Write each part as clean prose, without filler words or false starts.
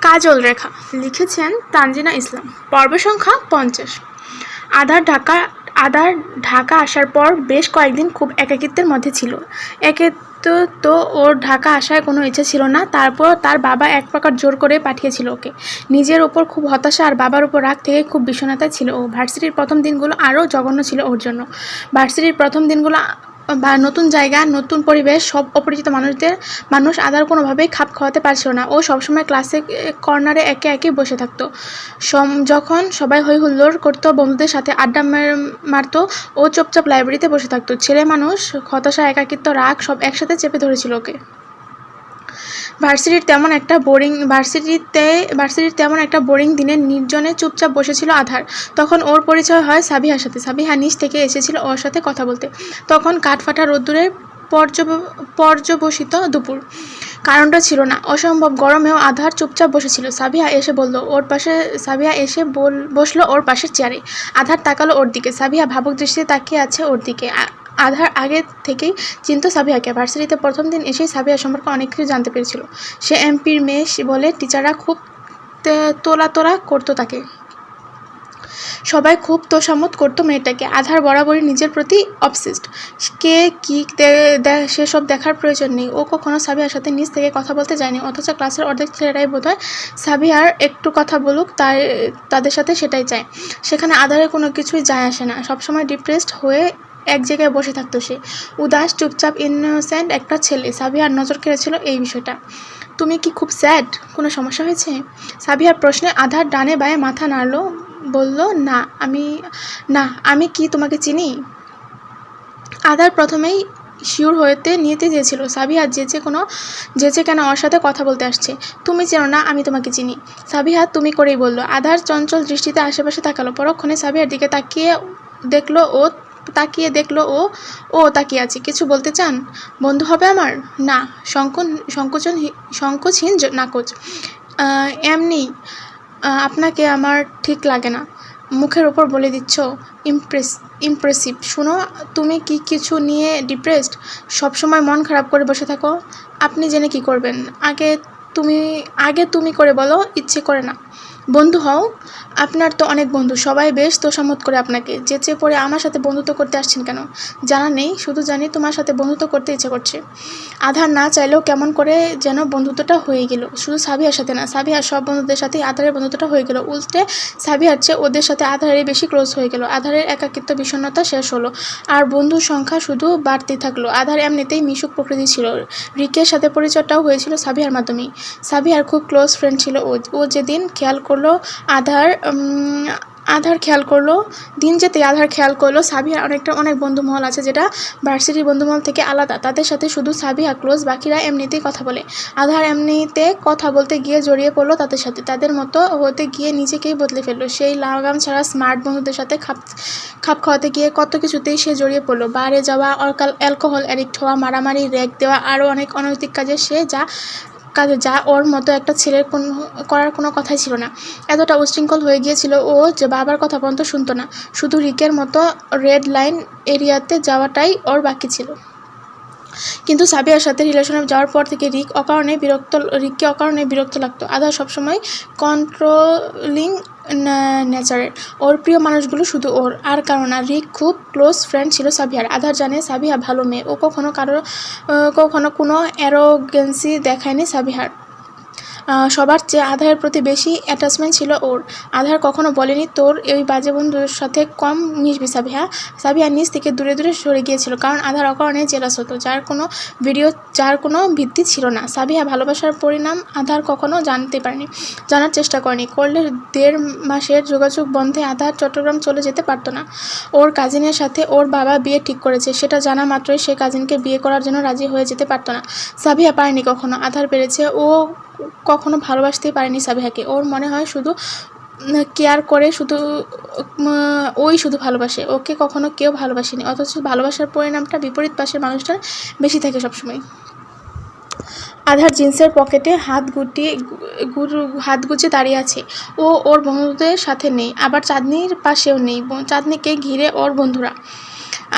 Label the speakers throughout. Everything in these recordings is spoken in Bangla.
Speaker 1: কাজল রেখা, লিখেছেন তানজিনা ইসলাম। পর্ব সংখ্যা 50। আধার ঢাকা আসার পর বেশ কয়েকদিন খুব একাকিত্বের মধ্যে ছিল। একে তো ওর ঢাকা আসায় কোনো ইচ্ছে ছিল না, তারপর তার বাবা এক প্রকার জোর করে পাঠিয়েছিল ওকে। নিজের ওপর খুব হতাশা আর বাবার উপর রাগ থেকে খুব বিষণ্ণতায় ছিল ও। ভার্সিটির প্রথম দিনগুলো আরও জঘন্য ছিল ওর জন্য। ভার্সিটির প্রথম দিনগুলো বা নতুন জায়গা, নতুন পরিবেশ, সব অপরিচিত মানুষ আধার কোনোভাবেই খাপ খাওয়াতে পারছিল না। ও সবসময় ক্লাসে কর্নারে একে একে বসে থাকতো। যখন সবাই হই হুল্লোড় করতো, বন্ধুদের সাথে আড্ডা মারতো, ও চুপচাপ লাইব্রেরিতে বসে থাকতো। ছেলে মানুষ, হতাশা, একাকিত্ব, রাগ সব একসাথে চেপে ধরেছিল ওকে। ভার্সিটির তেমন একটা বোরিং দিনে নির্জনে চুপচাপ বসেছিল আধার। তখন ওর পরিচয় হয় সাবিহার সাথে। সাবিহা নিচ থেকে এসেছিল ওর সাথে কথা বলতে। তখন কাঠফাটা রোদ্দুরে পর্যবসিত দুপুর। কারণটা ছিল না, অসম্ভব গরমেও আধার চুপচাপ বসেছিল। সাবিহা এসে বসলো ওর পাশের চেয়ারে। আধার তাকালো ওর দিকে। সাবিহা ভাবুক দৃষ্টিতে তাকিয়ে আছে ওর দিকে। আধার আগে থেকেই চিনতো সাবিহাকে। ভার্সিটিতে প্রথম দিন এসেই সাবিহা সম্পর্কে অনেক কিছু জানতে পেরেছিল। সে এমপির মেয়ে বলে টিচাররা খুব তোলা করতো তাকে। সবাই খুব তোষামোদ করতো মেয়েটাকে। আধার বরাবরই নিজের প্রতি অবসেসড। কে কি সেসব দেখার প্রয়োজন নেই। ও কখনো সাবিহার সাথে নিজ থেকে কথা বলতে যায়নি, অথচ ক্লাসের অর্ধেক ছেলেরাই বোধহয় সাবিহার একটু কথা বলুক তাদের সাথে সেটাই চায়। সেখানে আধারের কোনো কিছুই যায় আসে না। সবসময় ডিপ্রেসড হয়ে এক জায়গায় বসে থাকতো সে। উদাস, চুপচাপ, ইনোসেন্ট একটা ছেলে। সাবিহার নজর কেড়েছিল এই বিষয়টা। তুমি কি খুব স্যাড? কোনো সমস্যা হয়েছে? সাবিহার প্রশ্নে আধার ডানে বায়ে মাথা নাড়ল, বলল, না আমি কি তোমাকে চিনি? আধার প্রথমেই শিওর নিতে চেয়েছিল সাবিহা যেচে কেন ওর সাথে কথা বলতে আসছে। তুমি চেনো না, আমি তোমাকে চিনি। সাবিহা তুমি করেই বলল। আধার চঞ্চল দৃষ্টিতে আশেপাশে তাকালো। পরক্ষণে সাবিহার দিকে তাকিয়ে দেখলো ও তাকিয়ে আছে। কিছু বলতে চান? বন্ধু হবে আমার? না। সংকোচহীন নাকচ। এমনি আপনাকে আমার ঠিক লাগে না। মুখের ওপর বলে দিচ্ছ? ইমপ্রেসিভ। শুনো, তুমি কি কিছু নিয়ে ডিপ্রেসড? সবসময় মন খারাপ করে বসে থাকো? আপনি জেনে কি করবেন? আগে তুমি করে বলো। ইচ্ছে করে না। বন্ধু হও? আপনার তো অনেক বন্ধু, সবাই বেশ তোষামোদ করে আপনাকে। যেচে পড়ে আমার সাথে বন্ধুত্ব করতে আসছেন কেন? জানা নেই, শুধু জানি তোমার সাথে বন্ধুত্ব করতে ইচ্ছে করছে। আধার না চাইলেও কেমন করে যেন বন্ধুত্বটা হয়ে গেল। শুধু সাবিহার সাথে না, সাবিহার সব বন্ধুদের সাথেই আধারের বন্ধুত্বটা হয়ে গেল। উল্টে সাবিহার চেয়ে ওদের সাথে আধারেরই বেশি ক্লোজ হয়ে গেল। আধারের একাকিত্ব, বিষণ্ণতা শেষ হলো, আর বন্ধুর সংখ্যা শুধু বাড়তেই থাকলো। আধার এমনিতেই মিশুক প্রকৃতি ছিল। রিকের সাথে পরিচয়টাও হয়েছিল সাবিহার মাধ্যমেই। সাবিহার খুব ক্লোজ ফ্রেন্ড ছিল ও যেদিন খেয়াল করলো দিন যেতেই আধার খেয়াল করলো সাবিহার অনেক বন্ধুমহল আছে, যেটা ভার্সিটির বন্ধুমহল থেকে আলাদা। তাদের সাথে শুধু সাবিহা ক্লোজ, বাকিরা এমনিতেই কথা বলে। আধার এমনিতে কথা বলতে গিয়ে জড়িয়ে পড়লো তাদের সাথে। তাদের মতো হতে গিয়ে নিজেকেই বদলে ফেললো। সেই লাগাম ছাড়া স্মার্ট বন্ধুদের সাথে খাপ খাওয়াতে গিয়ে কত কিছুতেই সে জড়িয়ে পড়লো। বারে যাওয়া, অ্যালকোহল অ্যাডিক্ট হওয়া, মারামারি, র্যাগ দেওয়া, আরও অনেক অনৈতিক কাজে যা ওর মতো একটা ছেলের করার কোনো কথাই ছিল না। এতটা উচ্ছৃঙ্খল হয়ে গিয়েছিল ও যে বাবার কথা পর্যন্ত শুনতো না। শুধু রিকের মতো রেড লাইন এরিয়াতে যাওয়াটাই ওর বাকি ছিল। কিন্তু সাবিহার সাথে রিলেশনে যাওয়ার পর থেকে রিককে অকারণে বিরক্ত লাগতো। আধার সবসময় কন্ট্রোলিং নেচারের। ওর প্রিয় মানুষগুলো শুধু ওর, আর কারো না। রিক খুব ক্লোজ ফ্রেন্ড ছিল সাবিহার। আধার জানে সাবিহা ভালো মেয়ে। ও কখনো কোনো অ্যারোগেন্সি দেখায়নি সাবিহার। সবার চেয়ে আধারের প্রতি বেশি অ্যাটাচমেন্ট ছিল ওর। আধার কখনো বলেনি তোর এই বাজে বন্ধুর সাথে কম মিশবি সাবিহা। সাবিহা নিজ থেকে দূরে সরে গিয়েছিল, কারণ আধার অকারণে জেলাস হতো, যার কোনো ভিত্তি ছিল না। সাবিহা ভালোবাসার পরিণাম আধার কখনো জানার চেষ্টা করেনি। করলে 1.5 মাসের যোগাযোগ বন্ধে আধার চট্টগ্রাম চলে যেতে পারতো না। ওর কাজিনের সাথে ওর বাবা বিয়ে ঠিক করেছে, সেটা জানা মাত্রই সে কাজিনকে বিয়ে করার জন্য রাজি হয়ে যেতে পারতো না। সাবিহা পারেনি কখনো। আধার পেরেছে। ও কখনো ভালোবাসতেই পারেনি সাবিহাকে। ওর মনে হয় শুধু কেয়ার করে, শুধু ভালোবাসে। ওকে কখনো কেউ ভালোবাসেনি, অথচ ভালোবাসার পরিণামটা বিপরীত পাশের মানুষটার বেশি থাকে সবসময়। আধার জিন্সের পকেটে হাত গুজে দাঁড়িয়ে আছে। ওর বন্ধুদের সাথে নেই, আবার চাঁদনির পাশেও নেই। চাঁদনিকে ঘিরে ওর বন্ধুরা।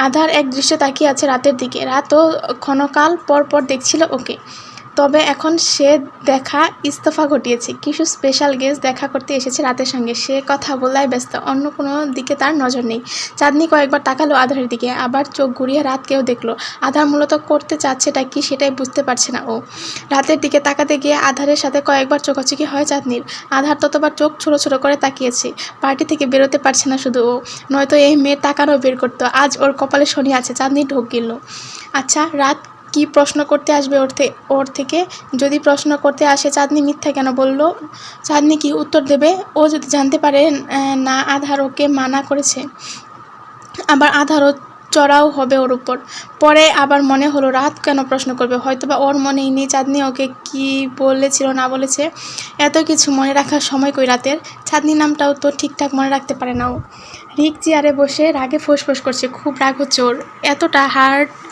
Speaker 1: আধার এক দৃশ্যে তাকিয়ে আছে রাতের দিকে। রাতও ক্ষণকাল পর দেখছিল ওকে। তবে এখন সে দেখা ইস্তফা ঘটিয়েছে। কিছু স্পেশাল গেস্ট দেখা করতে এসেছে রাতের সঙ্গে। সে কথা বলায় ব্যস্ত, অন্য কোনো দিকে তার নজর নেই। চাঁদনি কয়েকবার তাকালো আধারের দিকে, আবার চোখ ঘুরিয়ে রাতকেও দেখলো। আধার মূলত করতে চাচ্ছেটা কি সেটাই বুঝতে পারছে না ও। রাতের দিকে তাকাতে গিয়ে আধারের সাথে কয়েকবার চোখাচোখি হয় চাঁদনির। আধার ততবার চোখ ছোটো ছোটো করে তাকিয়েছে। পার্টি থেকে বেরোতে পারছে না শুধু ও, নয়তো এই মেয়ের তাকানো বের করতো। আজ ওর কপালে শনি আছে। চাঁদনি ঢোক গেল। আচ্ছা, রাত কি প্রশ্ন করতে আসবে ওর থেকে? যদি প্রশ্ন করতে আসে চাঁদনি মিথ্যা কেন বললো? চাঁদনি কি উত্তর দেবে? ও যদি জানতে পারে না আধার ওকে মানা করেছে, আবার আধারও চড়াও হবে ওর উপর। পরে আবার মনে হলো রাত কেন প্রশ্ন করবে, হয়তোবা ওর মনেই নেই চাঁদনি ওকে কি বলেছিল না বলেছে। এত কিছু মনে রাখার সময় কই রাতের? চাঁদনি নামটাও তো ঠিকঠাক মনে রাখতে পারে না ও। রিক চেয়ারে বসে রাগে ফোঁস করছে, খুব রাগ হচ্ছে ওর। এতটা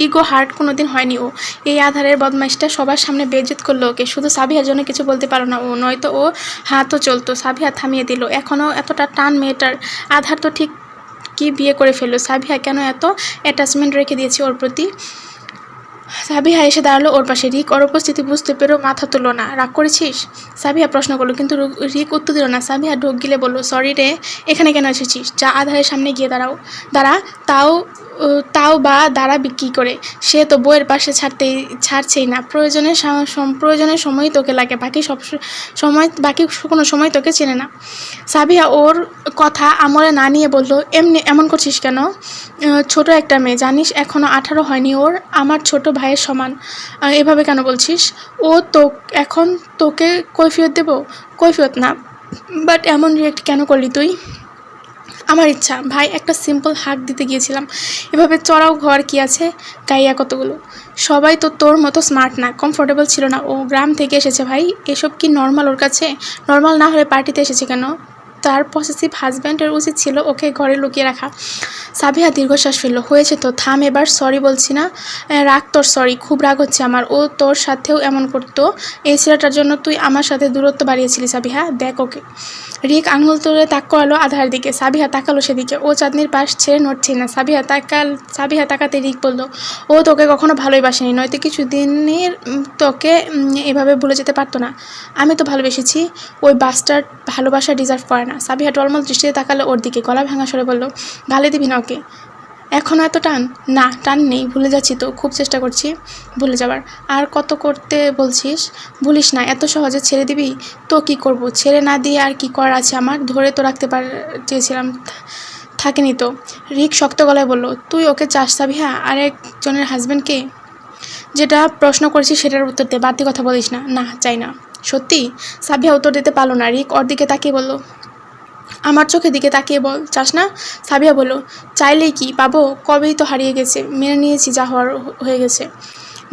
Speaker 1: ইগো হার্ট কোনোদিন হয়নি ও। এই আধারের বদমাইশটা সবার সামনে বেইজ্জত করলো ওকে। শুধু সাবিহার জন্য কিছু বলতে পারো না ও, নয়তো ও হাতও চলতো। সাবিহা থামিয়ে দিল। এখনও এতটা টান মেয়েটার? আধার তো ঠিক কি বিয়ে করে ফেললো। সাবিহা কেন এত অ্যাটাচমেন্ট রেখে দিয়েছে ওর প্রতি? সাবিহা এসে দাঁড়ালো ওর পাশে। রিক ওর উপস্থিতি বুঝতে পেরেও মাথা তুলল না। রাগ করেছিস? সাবিহা প্রশ্ন করলো, কিন্তু রিক উত্তর দিল না। সাবিহা ঢোক গিলে বলল, সরি রে, এখানে কেন এসেছিস? যা আধারের সামনে গিয়ে দাঁড়া। তাও বা দাঁড়াবি কী করে? সে তো বইয়ের পাশে ছাড়ছেই না। প্রয়োজনের সময়ই তোকে লাগে, বাকি কোনো সময় তোকে চেনে না। সাবিহা ওর কথা আমলে না নিয়ে বলল, এমন করছিস কেন? ছোট একটা মেয়ে, জানিস এখনও 18 হয়নি ওর। আমার ছোট ভাইয়ের সমান। এভাবে কেন বলছিস? এখন তোকে কৈফিয়ত দেব? কৈফিয়ত না, বাট এমন রিয়েক্ট কেন করলি তুই? আমার ইচ্ছা ভাই, একটা সিম্পল হাক দিতে গিয়েছিলাম। এভাবে চড়াও ঘর কি আছে, গাইয়া কতগুলো। সবাই তো তোর মতো স্মার্ট না। কমফোর্টেবল ছিল না ও, গ্রাম থেকে এসেছে ভাই। এসব কি নর্মাল ওর কাছে? নর্মাল না হলে পার্টিতে এসেছে কেন? তার পসেসিভ হাজব্যান্ডের উচিত ছিল ওকে ঘরে লুকিয়ে রাখা। সাবিহা দীর্ঘশ্বাস ফেলল। হয়েছে তো, থাম এবার। সরি বলছি না, রাগ তোর সরি। খুব রাগ হচ্ছে আমার। ও তোর সাথেও এমন করতো? এই ছেলেটার জন্য তুই আমার সাথে দূরত্ব বাড়িয়েছিলি সাবিহা। দেখ ওকে। রিক আঙুল তুলে তাক করালো আধার দিকে। সাবিহা তাকালো সেদিকে। ও চাঁদনির পাশ ছেড়ে নড়ছেই না। সাবিহা তাকাতে রিক বলল, ও তোকে কখনো ভালোই বাসেনি, নয়তো কিছুদিনের তোকে এভাবে ভুলে যেতে পারতো না। আমি তো ভালোবেসেছি। ওই বাস্টার্ড ভালোবাসা ডিজার্ভ করে না। সাবিহা টলমল দৃষ্টিতে তাকালো ওর দিকে। গলা ভাঙা স্বরে বলল, গালে দিবি না ওকে? এখনও এত টান? না, টান নেই, ভুলে যাচ্ছি তো, খুব চেষ্টা করছি ভুলে যাবার। আর কত করতে বলছিস? ভুলিস না। এত সহজে ছেড়ে দিবি? তো কি করব? ছেড়ে না দিয়ে আর কি করার আছে আমার? ধরে তো রাখতে চেয়েছিলাম, থাকেনি তো। রিক শক্ত গলায় বলল, তুই ওকে চাস সাবিহা? আরেকজনের হাজব্যান্ডকে? যেটা প্রশ্ন করেছিস সেটার উত্তর দে, বাড়তি কথা বলিস না। না, চাই না। সত্যি? সাবিহা উত্তর দিতে পারল না। রিক ওর দিকে তাকিয়ে বলল, আমার চোখের দিকে তাকিয়ে বল, চাস না? সাবিহা বলল, চাইলেই কি পাবো? কবেই তো হারিয়ে গেছে, মেনে নিয়েছি যা হওয়ার হয়ে গেছে।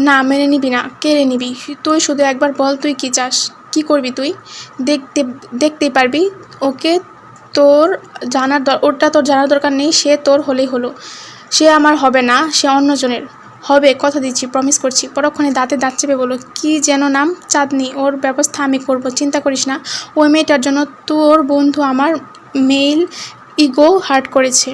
Speaker 1: না, মেনে নিবি না। কেড়ে নিবি। তুই শুধু একবার বল তুই কি চাস, কি করবি তুই? দেখতেই পারবি। ওকে ওটা তোর জানার দরকার নেই। সে তোর হলেই হলো। সে আমার হবে না, সে অন্যজনের হবে, কথা দিচ্ছি, প্রমিস করছি। পরক্ষণে দাঁতে দাঁত চেপে বলল, কি যেন নাম? চাঁদনি। ওর ব্যবস্থা আমি করব, চিন্তা করিস না। ওই মেয়েটার জন্য তোর বন্ধু আমার মেইল ইগো হার্ট করেছে।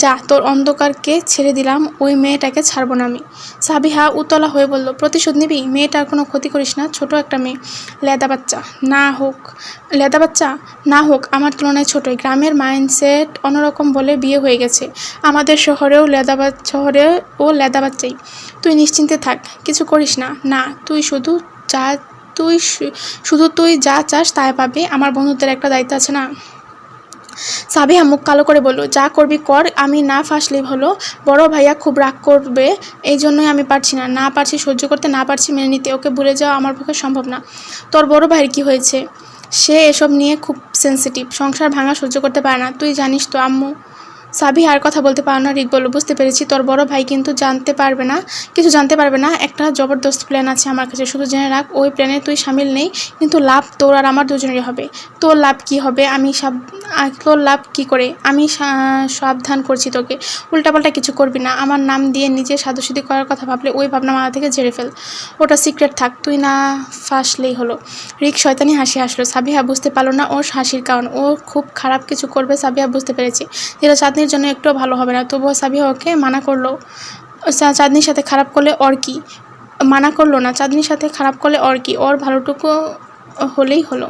Speaker 1: যা, তোর অন্ধকারকে ছেড়ে দিলাম, ওই মেয়েটাকে ছাড়বো না আমি। সাবিহা উতলা হয়ে বলল, প্রতিশোধ নিবি? মেয়েটার কোনো ক্ষতি করিস না, ছোট একটা মেয়ে। লেদা বাচ্চা না হোক আমার তুলনায় ছোটই। গ্রামের মাইন্ডসেট অন্যরকম বলে বিয়ে হয়ে গেছে। আমাদের শহরেও লেদা বাচ্চাই। তুই নিশ্চিন্তে থাক, কিছু করিস না। না, তুই যা চাস তাই পাবি। আমার বন্ধুদের একটা দায়িত্ব আছে না? সাবিহা মুখ কালো করে বলল, যা করবি কর, আমি না ফাঁসলেই হলো। বড় ভাইয়া খুব রাগ করবে, এই জন্যই আমি পারছি সহ্য করতে, না পারছি মেনে নিতে। ওকে ভুলে যাওয়া আমার পক্ষে সম্ভব না। তোর বড় ভাইয়ের কি হয়েছে? সে এসব নিয়ে খুব সেন্সিটিভ, সংসার ভাঙা সহ্য করতে পারে না। তুই জানিস তো আম্মু। সাবিহা আর কথা বলতে পারল না। রিক বলল, বুঝতে পেরেছি, তোর বড় ভাই কিন্তু কিছু জানতে পারবে না। একটা জবরদস্ত প্ল্যান আছে আমার কাছে, শুধু জেনে রাখ। ওই প্ল্যানে তুই সামিল নেই, কিন্তু লাভ তোর আর আমার দুজনেরই হবে। তোর লাভ কি হবে? তোর লাভ কি করে? আমি সাবধান করছি তোকে, উল্টাপাল্টা কিছু করবি না। আমার নাম দিয়ে নিজে সাদুসিধি করার কথা ভাবলে ওই ভাবনা মাথা থেকে ঝেড়ে ফেল। ওটা সিক্রেট থাক, তুই না ফাঁসলেই হলো। রিক শয়তানি হাসি হাসলো। সাবিহা বুঝতে পারল না ওর হাসির কারণ। ও খুব খারাপ কিছু করবে সাবিহা বুঝতে পেরেছে, যেটা চাঁদনির জন্য একটুও ভালো হবে না। তবুও সাবিহা ওকে মানা করলো। চাঁদনির সাথে খারাপ করলে ওর কি? মানা করলো না। চাঁদনির সাথে খারাপ করলে ওর কি, ওর ভালোটুকু হলেই হলো।